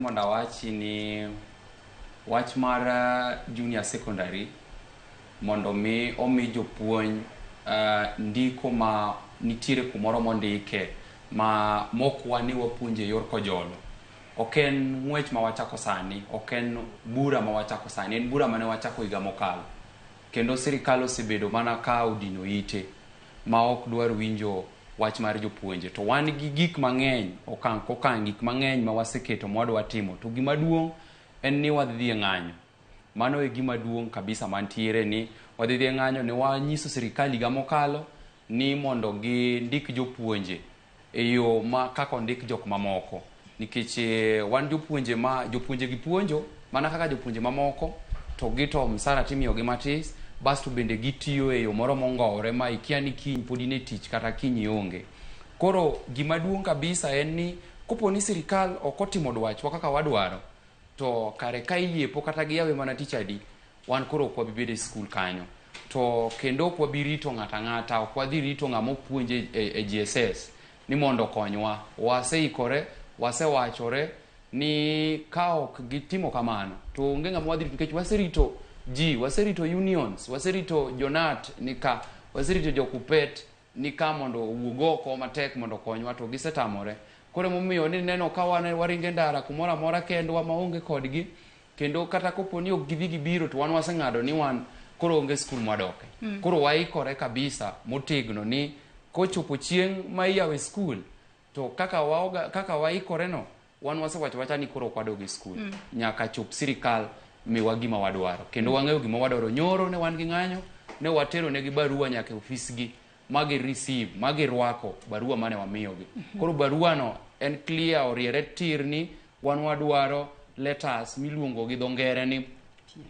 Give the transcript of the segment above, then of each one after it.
Mondo awachi ni wach mar junior secondary mondo mi omi jopuonj ndiko ma nitiere kumoro mondike ma mokwa ni wapuonje yor kojolo. Oken ng'wech ma wachako sani, oken bura ma wachako sani, en bura mane wachako higa mokalo. Kendo sirikal osebedo mana ka odino ite ma ok dwar winjo wach mar jopuonje. To wan gi gik mang'eny, okang' gik mang'eny ma waseketo mwadwa timo. To gima duong' en ni wadhi e ng'anyo. Mano e gima duong' kabisa mantiere ni wadhi e ng'anyo ne wanyiso sirikal higa mokalo ni mondo gi ndik jopuonje e yo ma kaka ndik jok mamoko. Nikech wan jopuonje gipuonjo mana kaka jopuonje mamoko, to gito msara timiyo gi matis, basto bende gitiyo e yo moro mongowore ma ikia ni kiny pod in e tich kata kiny ionge. Koro gima duong' kabisa en ni kopo ni sirikal ok otimo dwachwa kaka wadwaro, to kare ka iyiepo kata giyawe mana tich adi, wan koro ok wabi bedo e skul kanyo. To kendo ok wabi rito ng'ata ng'ata, ok wadhi rito ng'ama opuonje e GSS ni mondo konywa. Waseikore, wasewachore ni ka ok gitimo kamano to onge ng'ama wadhi rito, nikech waserito ji, waserito unions, waserito jonat nika, waserito jokupet nika mondo owuog oko matek mondo konywa, to gisetamore. Koro momiyo ni neno ka waringe ndara kumoro amora kendwa maonge kodgi, kendo kata kopo ni ok gidhi gibiro to wan waseng'ado ni wan koro onge skul mwadoke. Koro waikore kabisa motegno ni kochopo chieng' ma iyawe skul, to kaka waikore no, wan wasewacho wacha ni koro kwadoge skul. Nyaka chop sirikal miwa gima wadwaro. Kendo wang'eyo gima wadwaro. Nyoro ne wan gi ng'anyo, ne watero negi barua nyaka ofisgi, magi receive, magi rwako barua mane wamiyogi. Koro barua no en clear, oriere tir ni wan wadwaro letters miluongo gi dho ngere ni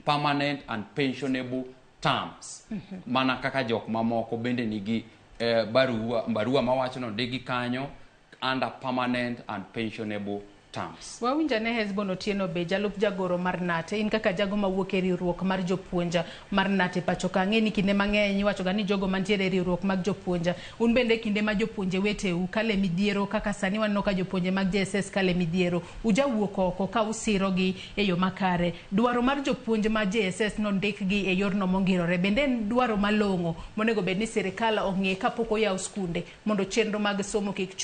permanent and pensionable terms. Mana kaka jok mamoko bende nigi barua mawacho no ndigi kanyo under permanent and pensionable terms. Wawinja ne Hesbon Otieno be jalup jagoro mar NATE, in kaka jago mawuok e riwruok mar jopuonja mar NATE pacho ka. Ng'e ni kinde mang'eny iwacho ga ni jogo mantiere e riwruok mag jopuonja, un bende kinde ma jopuonje weteu kale midhiero kaka sani waneno ka jopuonje mag JSS kale midhiero, ujawuok oko ka usiro gi e yo makare. Dwaro mar jopuonje ma JSS no ndik gi e yorno mongirore, bende en dwaro malong'o monego bed ni sirikal ong'e kapok oyaw skunde mondo chenro mag somo kik